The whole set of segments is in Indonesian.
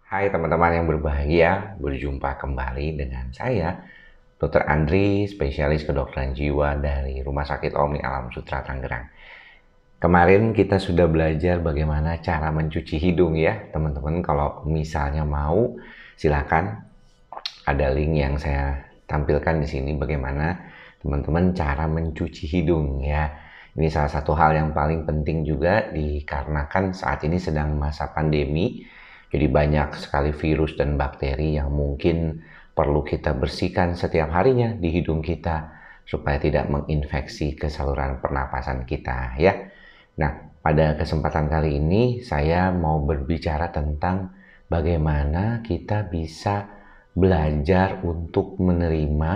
Hai teman-teman yang berbahagia, berjumpa kembali dengan saya, Dr. Andri, spesialis kedokteran jiwa dari Rumah Sakit Omni Alam Sutra Tangerang. Kemarin kita sudah belajar bagaimana cara mencuci hidung ya, teman-teman. Kalau misalnya mau, silakan ada link yang saya tampilkan di sini bagaimana teman-teman cara mencuci hidung ya. Ini salah satu hal yang paling penting juga dikarenakan saat ini sedang masa pandemi. Jadi banyak sekali virus dan bakteri yang mungkin perlu kita bersihkan setiap harinya di hidung kita supaya tidak menginfeksi ke saluran pernapasan kita ya. Nah, pada kesempatan kali ini saya mau berbicara tentang bagaimana kita bisa belajar untuk menerima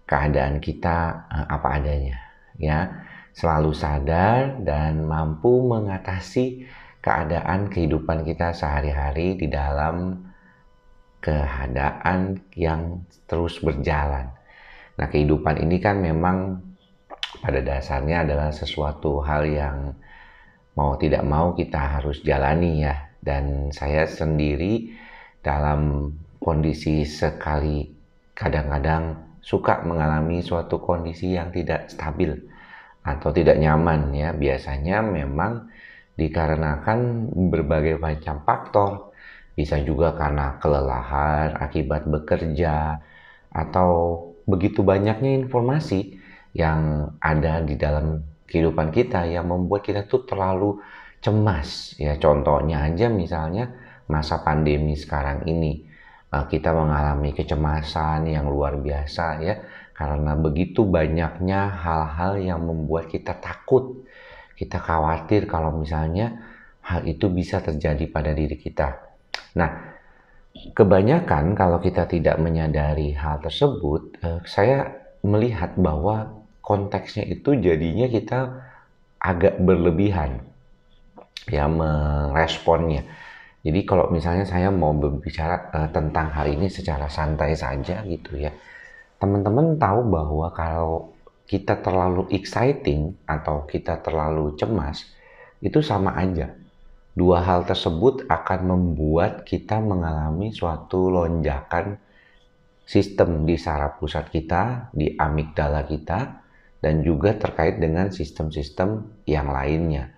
keadaan kita apa adanya ya. Selalu sadar dan mampu mengatasi keadaan kehidupan kita sehari-hari di dalam keadaan yang terus berjalan. Nah, kehidupan ini kan memang pada dasarnya adalah sesuatu hal yang mau tidak mau kita harus jalani ya. Dan saya sendiri dalam kondisi sekali kadang-kadang suka mengalami suatu kondisi yang tidak stabil atau tidak nyaman ya. Biasanya memang dikarenakan berbagai macam faktor. Bisa juga karena kelelahan akibat bekerja atau begitu banyaknya informasi yang ada di dalam kehidupan kita yang membuat kita tuh terlalu cemas ya. Contohnya aja misalnya masa pandemi sekarang ini, kita mengalami kecemasan yang luar biasa ya, karena begitu banyaknya hal-hal yang membuat kita takut, kita khawatir kalau misalnya hal itu bisa terjadi pada diri kita. Nah, kebanyakan kalau kita tidak menyadari hal tersebut, saya melihat bahwa konteksnya itu jadinya kita agak berlebihan ya meresponnya. Jadi kalau misalnya saya mau berbicara tentang hal ini secara santai saja gitu ya. Teman-teman tahu bahwa kalau kita terlalu exciting atau kita terlalu cemas, itu sama aja. Dua hal tersebut akan membuat kita mengalami suatu lonjakan sistem di saraf pusat kita, di amigdala kita, dan juga terkait dengan sistem-sistem yang lainnya.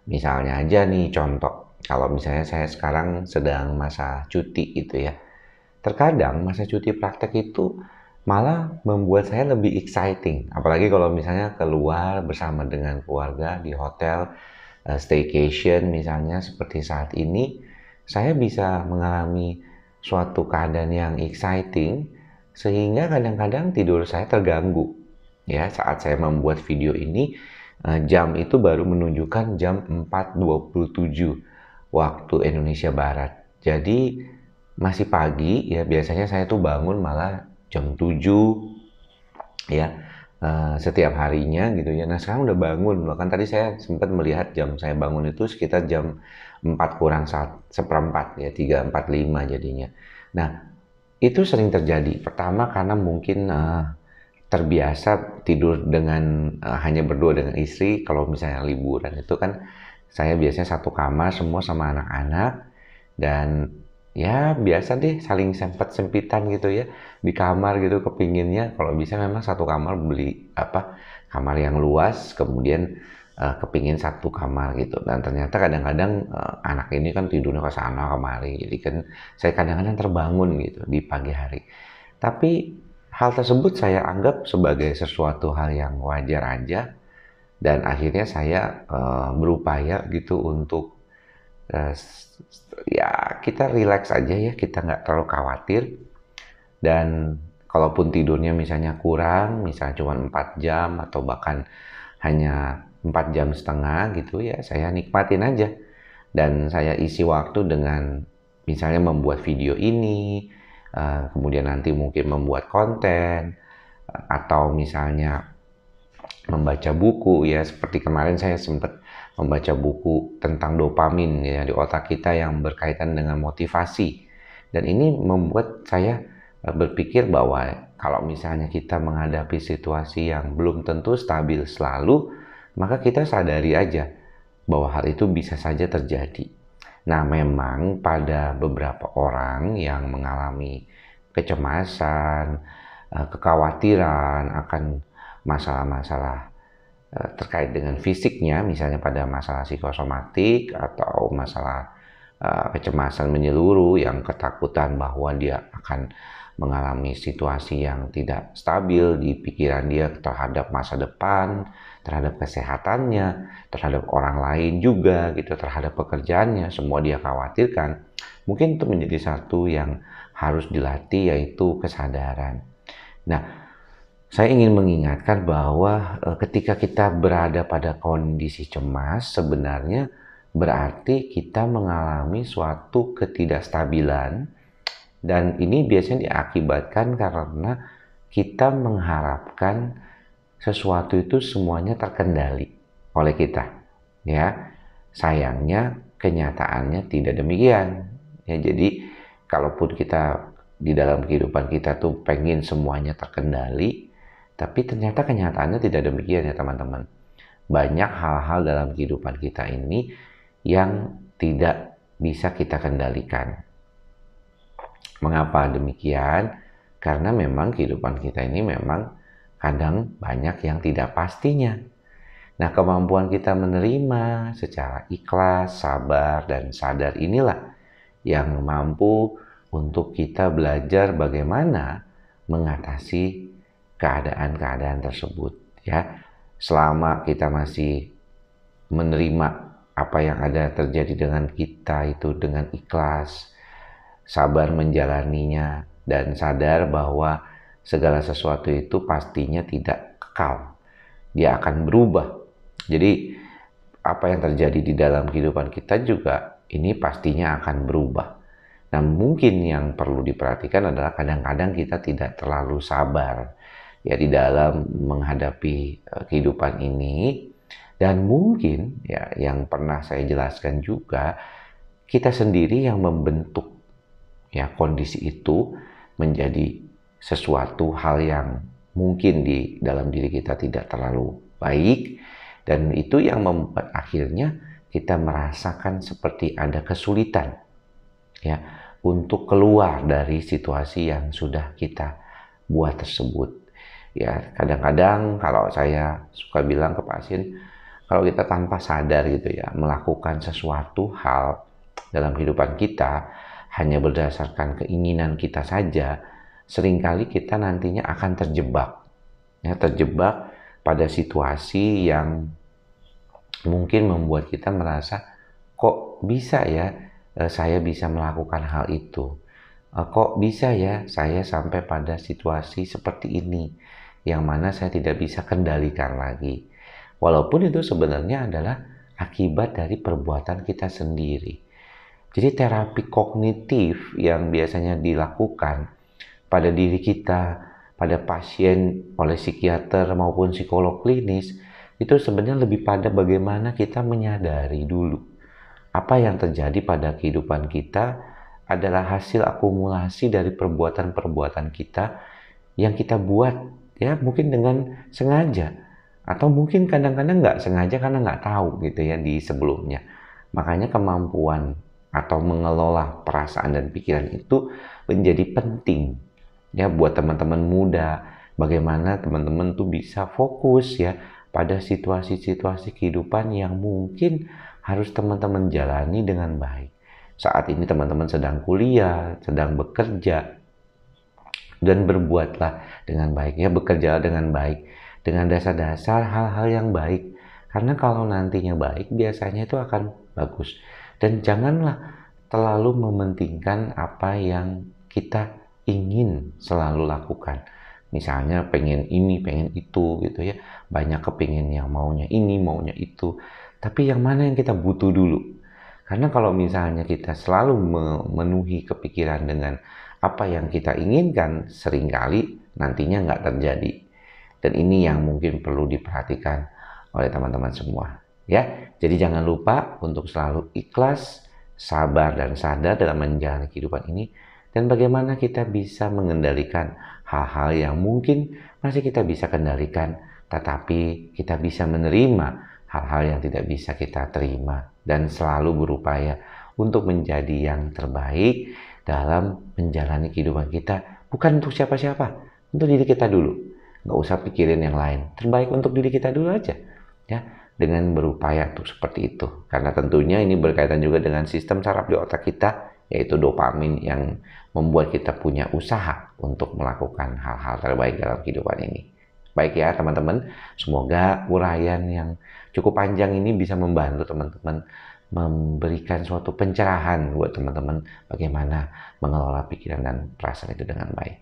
Misalnya aja nih contoh, kalau misalnya saya sekarang sedang masa cuti gitu ya. Terkadang masa cuti praktek itu malah membuat saya lebih exciting. Apalagi kalau misalnya keluar bersama dengan keluarga di hotel, staycation misalnya seperti saat ini, saya bisa mengalami suatu keadaan yang exciting sehingga kadang-kadang tidur saya terganggu. Ya, saat saya membuat video ini, jam itu baru menunjukkan jam 4.27 waktu Indonesia Barat. Jadi masih pagi ya, biasanya saya tuh bangun malah jam 7 ya, setiap harinya gitu ya. Nah, sekarang udah bangun, bahkan tadi saya sempat melihat jam saya bangun itu sekitar jam 4 kurang seperempat ya, 3.45 jadinya. Nah, itu sering terjadi. Pertama karena mungkin terbiasa tidur dengan hanya berdua dengan istri. Kalau misalnya liburan itu kan saya biasanya satu kamar semua sama anak-anak, dan ya biasa deh saling sempet-sempitan gitu ya di kamar gitu. Kepinginnya kalau bisa memang satu kamar, beli kamar yang luas, kemudian kepingin satu kamar gitu. Dan ternyata kadang-kadang anak ini kan tidurnya ke sana kemari, jadi kan saya kadang-kadang terbangun gitu di pagi hari. Tapi hal tersebut saya anggap sebagai sesuatu hal yang wajar aja, dan akhirnya saya berupaya gitu untuk ya kita relax aja ya, kita nggak terlalu khawatir. Dan kalaupun tidurnya misalnya kurang, misalnya cuma 4 jam atau bahkan hanya 4 jam setengah gitu ya, saya nikmatin aja. Dan saya isi waktu dengan misalnya membuat video ini, kemudian nanti mungkin membuat konten, atau misalnya membaca buku ya. Seperti kemarin saya sempat membaca buku tentang dopamin ya di otak kita yang berkaitan dengan motivasi. Dan ini membuat saya berpikir bahwa kalau misalnya kita menghadapi situasi yang belum tentu stabil selalu, maka kita sadari aja bahwa hal itu bisa saja terjadi. Nah, memang pada beberapa orang yang mengalami kecemasan, kekhawatiran akan masalah-masalah terkait dengan fisiknya, misalnya pada masalah psikosomatik atau masalah kecemasan menyeluruh yang ketakutan bahwa dia akan mengalami situasi yang tidak stabil di pikiran dia terhadap masa depan, terhadap kesehatannya, terhadap orang lain juga gitu, terhadap pekerjaannya, semua dia khawatirkan. Mungkin itu menjadi satu yang harus dilatih, yaitu kesadaran. Nah, saya ingin mengingatkan bahwa ketika kita berada pada kondisi cemas, sebenarnya berarti kita mengalami suatu ketidakstabilan, dan ini biasanya diakibatkan karena kita mengharapkan sesuatu itu semuanya terkendali oleh kita. Ya, sayangnya kenyataannya tidak demikian. Ya, jadi kalaupun kita di dalam kehidupan kita tuh pengen semuanya terkendali, tapi ternyata kenyataannya tidak demikian ya teman-teman. Banyak hal-hal dalam kehidupan kita ini yang tidak bisa kita kendalikan. Mengapa demikian? Karena memang kehidupan kita ini memang kadang banyak yang tidak pastinya. Nah, kemampuan kita menerima secara ikhlas, sabar, dan sadar inilah yang mampu untuk kita belajar bagaimana mengatasi keadaan-keadaan tersebut. Ya, selama kita masih menerima apa yang ada terjadi dengan kita itu dengan ikhlas, sabar menjalaninya, dan sadar bahwa segala sesuatu itu pastinya tidak kekal. Dia akan berubah. Jadi apa yang terjadi di dalam kehidupan kita juga ini pastinya akan berubah. Nah, mungkin yang perlu diperhatikan adalah kadang-kadang kita tidak terlalu sabar ya di dalam menghadapi kehidupan ini, dan mungkin ya yang pernah saya jelaskan juga, kita sendiri yang membentuk ya kondisi itu menjadi sesuatu hal yang mungkin di dalam diri kita tidak terlalu baik, dan itu yang membuat akhirnya kita merasakan seperti ada kesulitan ya untuk keluar dari situasi yang sudah kita buat tersebut. Ya, kadang-kadang kalau saya suka bilang ke pasien, kalau kita tanpa sadar gitu ya melakukan sesuatu hal dalam kehidupan kita hanya berdasarkan keinginan kita saja, seringkali kita nantinya akan terjebak. Ya, terjebak pada situasi yang mungkin membuat kita merasa, kok bisa ya saya bisa melakukan hal itu? Kok bisa ya saya sampai pada situasi seperti ini, yang mana saya tidak bisa kendalikan lagi. Walaupun itu sebenarnya adalah akibat dari perbuatan kita sendiri. Jadi terapi kognitif yang biasanya dilakukan pada diri kita, pada pasien oleh psikiater maupun psikolog klinis, itu sebenarnya lebih pada bagaimana kita menyadari dulu apa yang terjadi pada kehidupan kita adalah hasil akumulasi dari perbuatan-perbuatan kita yang kita buat ya mungkin dengan sengaja, atau mungkin kadang-kadang nggak sengaja karena nggak tahu gitu ya di sebelumnya. Makanya kemampuan atau mengelola perasaan dan pikiran itu menjadi penting ya buat teman-teman muda. Bagaimana teman-teman tuh bisa fokus ya pada situasi-situasi kehidupan yang mungkin harus teman-teman jalani dengan baik. Saat ini teman-teman sedang kuliah, sedang bekerja, dan berbuatlah dengan baik ya, bekerja dengan baik, dengan dasar-dasar hal-hal yang baik. Karena kalau nantinya baik, biasanya itu akan bagus. Dan janganlah terlalu mementingkan apa yang kita ingin selalu lakukan. Misalnya pengen ini, pengen itu gitu ya. Banyak kepingin yang maunya ini, maunya itu. Tapi yang mana yang kita butuh dulu? Karena kalau misalnya kita selalu memenuhi kepikiran dengan apa yang kita inginkan, seringkali nantinya nggak terjadi. Dan ini yang mungkin perlu diperhatikan oleh teman-teman semua. Ya, jadi jangan lupa untuk selalu ikhlas, sabar, dan sadar dalam menjalani kehidupan ini. Dan bagaimana kita bisa mengendalikan hal-hal yang mungkin masih kita bisa kendalikan, tetapi kita bisa menerima hal-hal yang tidak bisa kita terima, dan selalu berupaya untuk menjadi yang terbaik dalam menjalani kehidupan kita. Bukan untuk siapa-siapa, untuk diri kita dulu. Nggak usah pikirin yang lain. Terbaik untuk diri kita dulu aja. Ya, dengan berupaya untuk seperti itu. Karena tentunya ini berkaitan juga dengan sistem saraf di otak kita, yaitu dopamin yang membuat kita punya usaha untuk melakukan hal-hal terbaik dalam kehidupan ini. Baik ya teman-teman, semoga uraian yang cukup panjang ini bisa membantu teman-teman memberikan suatu pencerahan buat teman-teman bagaimana mengelola pikiran dan perasaan itu dengan baik.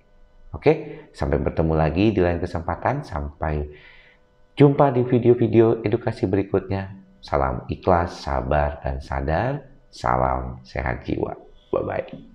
Oke, sampai bertemu lagi di lain kesempatan. Sampai jumpa di video-video edukasi berikutnya. Salam ikhlas, sabar, dan sadar. Salam sehat jiwa. Bye-bye.